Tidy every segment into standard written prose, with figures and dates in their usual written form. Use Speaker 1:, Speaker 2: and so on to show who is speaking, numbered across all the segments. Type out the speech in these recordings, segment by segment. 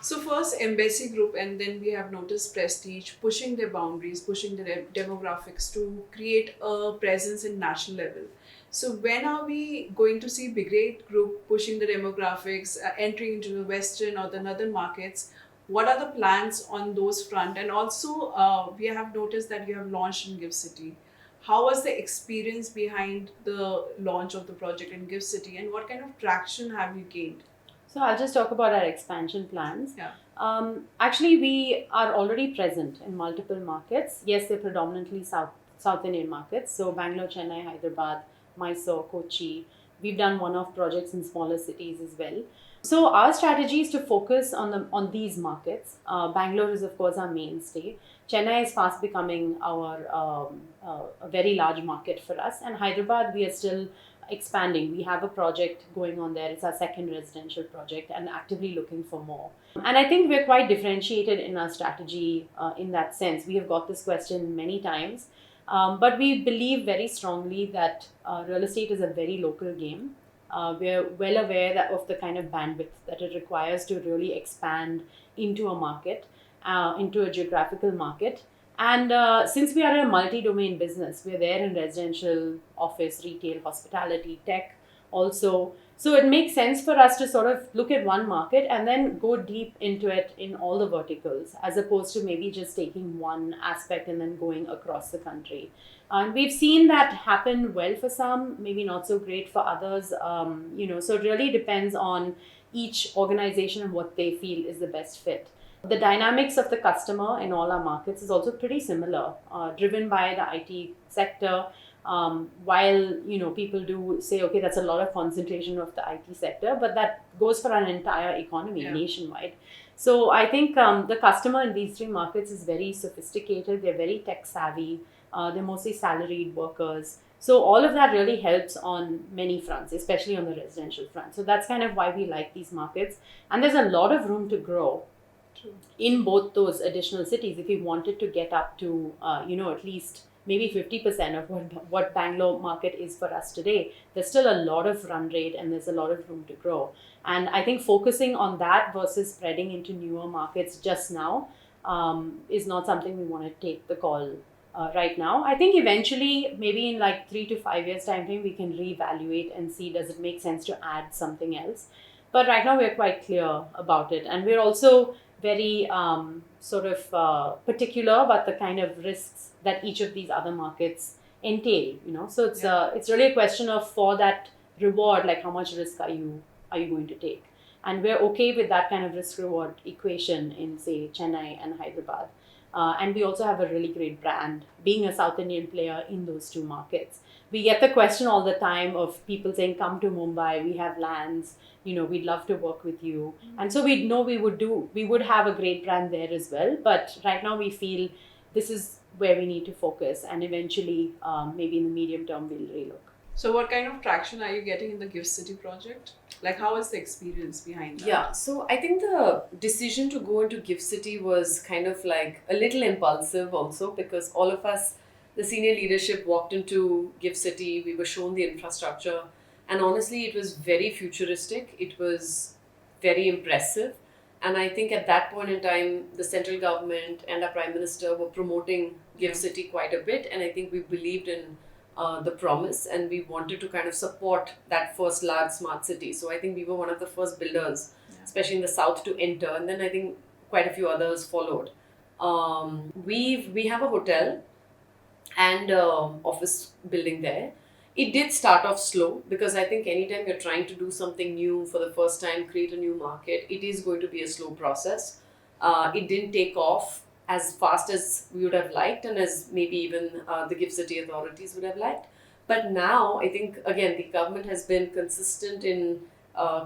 Speaker 1: So first Embassy Group, and then we have noticed Prestige pushing their boundaries, pushing the demographics to create a presence in national level. So when are we going to see Brigade Group pushing the demographics, entering into the western or the northern markets? What are the plans on those front? And also, we have noticed that you have launched in Gift City. How was the experience behind the launch of the project in Gift City, and what kind of traction have you gained?
Speaker 2: So I'll just talk about our expansion plans.
Speaker 1: Yeah.
Speaker 2: Actually, we are already present in multiple markets. Yes, they're predominantly South Indian markets. So Bangalore, Chennai, Hyderabad, Mysore, Kochi. We've done one-off projects in smaller cities as well. So our strategy is to focus on these markets. Bangalore is of course our mainstay. Chennai is fast becoming our a very large market for us, and Hyderabad we are still expanding. We have a project going on there. It's our second residential project and actively looking for more. And I think we're quite differentiated in our strategy in that sense. We have got this question many times, but we believe very strongly that real estate is a very local game. We're well aware of the kind of bandwidth that it requires to really expand into a market, into a geographical market. And since we are a multi-domain business, we're there in residential, office, retail, hospitality, tech also. So it makes sense for us to sort of look at one market and then go deep into it in all the verticals, as opposed to maybe just taking one aspect and then going across the country. And we've seen that happen well for some, maybe not so great for others. So it really depends on each organization and what they feel is the best fit. The dynamics of the customer in all our markets is also pretty similar, driven by the IT sector. While people do say, okay, that's a lot of concentration of the IT sector, but that goes for an entire economy nationwide. So I think the customer in these three markets is very sophisticated. They're very tech savvy. They're mostly salaried workers. So all of that really helps on many fronts, especially on the residential front. So that's kind of why we like these markets. And there's a lot of room to grow in both those additional cities. If we wanted to get up to, at least maybe 50% of what Bangalore market is for us today, there's still a lot of run rate and there's a lot of room to grow. And I think focusing on that versus spreading into newer markets just now is not something we want to take the call right now. I think eventually, maybe in like 3 to 5 years time frame, we can reevaluate and see does it make sense to add something else. But right now we're quite clear about it, and we're also very particular about the kind of risks that each of these other markets entail. So it's really a question of, for that reward, like how much risk are you going to take, and we're okay with that kind of risk reward equation in, say, Chennai and Hyderabad. And we also have a really great brand, being a South Indian player in those two markets. We get the question all the time of people saying, come to Mumbai, we have lands, we'd love to work with you. And so we know we would have a great brand there as well. But right now we feel this is where we need to focus, and eventually maybe in the medium term we'll relook.
Speaker 1: So what kind of traction are you getting in the Gift City project? Like, how is the experience behind that?
Speaker 3: Yeah, so I think the decision to go into Gift City was kind of like a little impulsive also, because all of us, the senior leadership, walked into Gift City, we were shown the infrastructure, and honestly it was very futuristic, it was very impressive. And I think at that point in time, the central government and our Prime Minister were promoting Gift City quite a bit, and I think we believed in the promise, and we wanted to kind of support that first large smart city. So I think we were one of the first builders, especially in the south, to enter, and then I think quite a few others followed. We have a hotel and office building there. It did start off slow, because I think anytime you're trying to do something new for the first time, create a new market, it is going to be a slow process. It didn't take off as fast as we would have liked, and as maybe even the Gift City authorities would have liked. But now I think, again, the government has been consistent in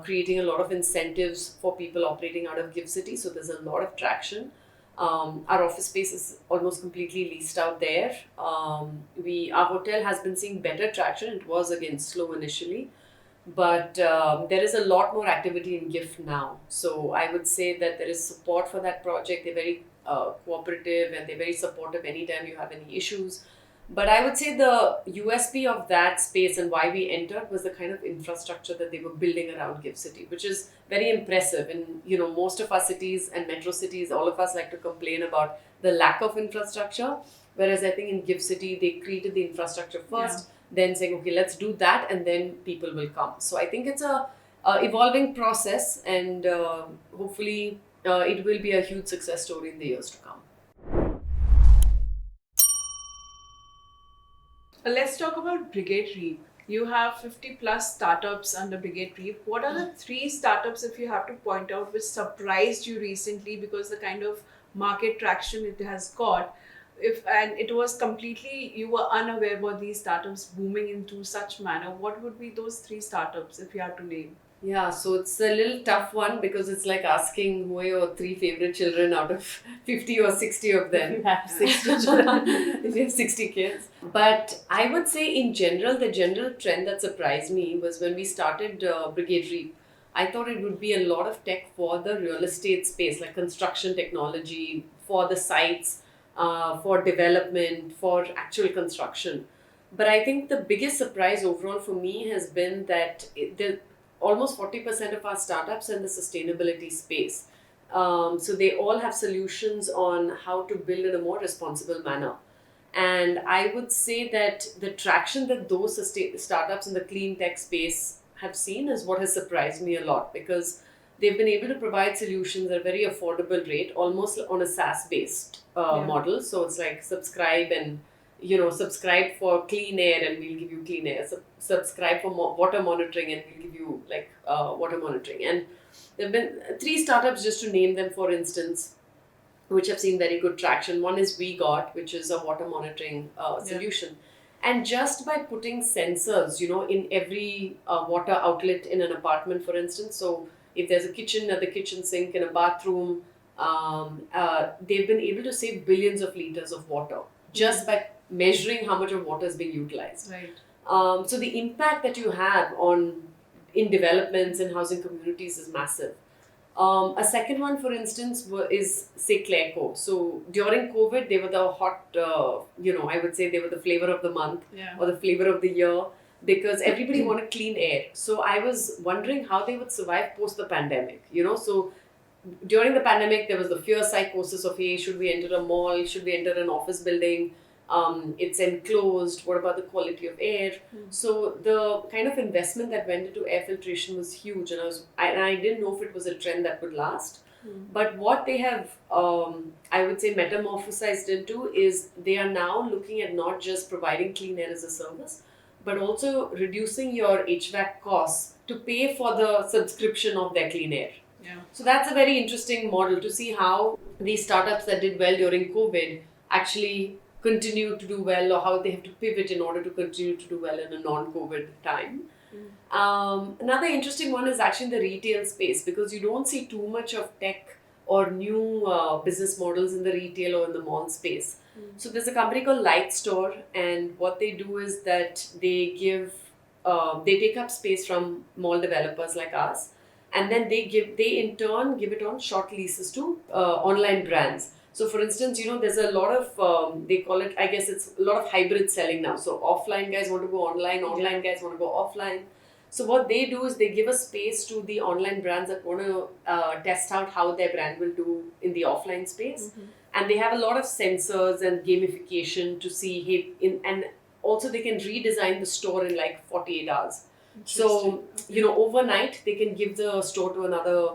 Speaker 3: creating a lot of incentives for people operating out of Gift City. So there's a lot of traction. Our office space is almost completely leased out there. Our hotel has been seeing better traction. It was again slow initially, but there is a lot more activity in GIFT now. So I would say that there is support for that project. They're very cooperative, and they're very supportive anytime you have any issues. But I would say the USP of that space and why we entered was the kind of infrastructure that they were building around GIFT City, which is very impressive. And most of our cities and metro cities, all of us like to complain about the lack of infrastructure. Whereas I think in GIFT City, they created the infrastructure first, then saying, okay, let's do that, and then people will come. So I think it's a evolving process, and hopefully it will be a huge success story in the years to come.
Speaker 1: Let's talk about Brigade Reap. You have 50 plus startups under Brigade Reap. What are the 3 startups, if you have to point out, which surprised you recently because the kind of market traction it has got? And it was completely, you were unaware about these startups booming into such manner. What would be those 3 startups if you had to name?
Speaker 3: Yeah, so it's a little tough one because it's like asking who are your 3 favorite children out of 50 or 60 of them.
Speaker 2: You have 60 children.
Speaker 3: If you have 60 kids. But I would say in general, the general trend that surprised me was when we started Brigade Reap. I thought it would be a lot of tech for the real estate space, like construction technology, for the sites, for development, for actual construction. But I think the biggest surprise overall for me has been that almost 40% of our startups are in the sustainability space. So they all have solutions on how to build in a more responsible manner. And I would say that the traction that those startups in the clean tech space have seen is what has surprised me a lot, because they've been able to provide solutions at a very affordable rate, almost on a SaaS-based model. So it's like subscribe for clean air and we'll give you clean air. Subscribe for water monitoring and we'll give you water monitoring. And there have been 3 startups, just to name them, for instance, which have seen very good traction. One is WeGot, which is a water monitoring solution. And just by putting sensors, in every water outlet in an apartment, for instance, so if there's a kitchen at the kitchen sink in a bathroom, they've been able to save billions of liters of water just by measuring how much of water is being utilized.
Speaker 1: Right.
Speaker 3: So the impact that you have in developments and housing communities is massive. A second one, for instance, is, say, Clareco. So during COVID, they were the hot, I would say they were the flavor of the month or the flavor of the year, because everybody wanted clean air. So I was wondering how they would survive post the pandemic, So during the pandemic, there was the fear psychosis of, hey, should we enter a mall? Should we enter an office building? It's enclosed. What about the quality of air? So the kind of investment that went into air filtration was huge, and I didn't know if it was a trend that would last. But what they have, I would say, metamorphosized into is they are now looking at not just providing clean air as a service, but also reducing your HVAC costs to pay for the subscription of their clean air.
Speaker 1: Yeah.
Speaker 3: So that's a very interesting model to see how these startups that did well during COVID actually continue to do well, or how they have to pivot in order to continue to do well in a non-COVID time. Another interesting one is actually in the retail space, because you don't see too much of tech or new business models in the retail or in the mall space. So there's a company called Light Store, and what they do is that they take up space from mall developers like us, and then they in turn give it on short leases to online brands. So for instance, there's a lot of, they call it, I guess it's a lot of hybrid selling now. So offline guys want to go online guys want to go offline. So what they do is they give a space to the online brands that want to test out how their brand will do in the offline space. And they have a lot of sensors and gamification to see, and also they can redesign the store in like 48 hours. So, overnight they can give the store to another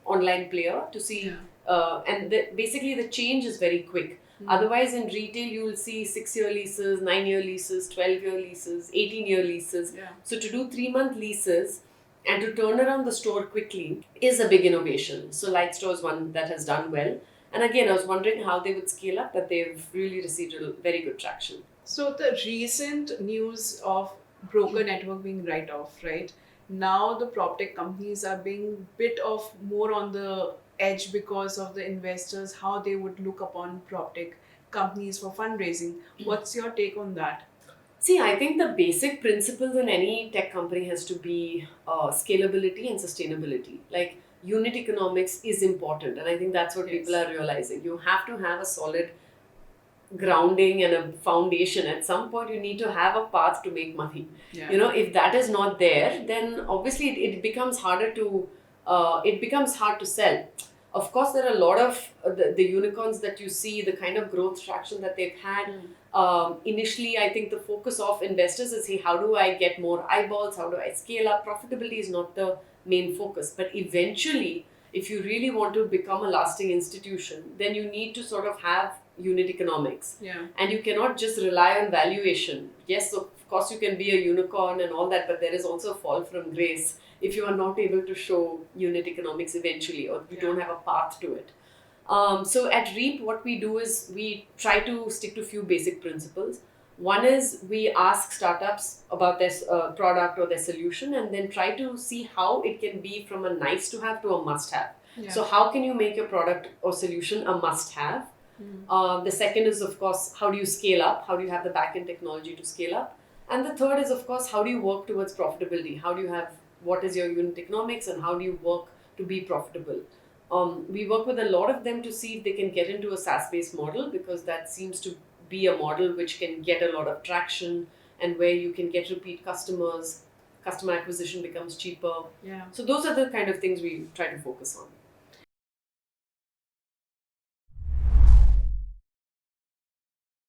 Speaker 3: online player to see. And basically the change is very quick. Otherwise in retail you will see 6-year leases, 9-year leases, 12-year leases, 18-year leases. So to do 3-month leases and to turn around the store quickly is a big innovation. So Light Store is one that has done well. And again, I was wondering how they would scale up, but they've really received a very good traction.
Speaker 1: So the recent news of broker network being write off, right? Now the Proptech companies are being bit of more on the edge because of the investors, how they would look upon Proptech companies for fundraising. What's your take on that?
Speaker 3: See, I think the basic principles in any tech company has to be scalability and sustainability. Like unit economics is important, and I think that's what people are realizing. You have to have a solid grounding and a foundation, at some point you need to have a path to make money.
Speaker 1: Yeah.
Speaker 3: You know, if that is not there, then obviously it becomes harder to, it becomes hard to sell. Of course, there are a lot of the unicorns that you see, the kind of growth traction that they've had. Initially, I think the focus of investors is, hey, how do I get more eyeballs? How do I scale up? Profitability is not the main focus. But eventually, if you really want to become a lasting institution, then you need to sort of have unit economics.
Speaker 1: Yeah.
Speaker 3: And you cannot just rely on valuation. Yes, of course, you can be a unicorn and all that, but there is also a fall from grace if you are not able to show unit economics eventually, or you don't have a path to it. So at Reap, what we do is we try to stick to a few basic principles. One is we ask startups about their product or their solution, and then try to see how it can be from a nice to have to a must have.
Speaker 1: Yeah.
Speaker 3: So how can you make your product or solution a must have? The second is, of course, how do you scale up? How do you have the back-end technology to scale up? And the third is, of course, how do you work towards profitability? How do you have, what is your unit economics, and how do you work to be profitable? We work with a lot of them to see if they can get into a SaaS-based model, because that seems to be a model which can get a lot of traction and where you can get repeat customers, customer acquisition becomes cheaper.
Speaker 1: Yeah.
Speaker 3: So those are the kind of things we try to focus on.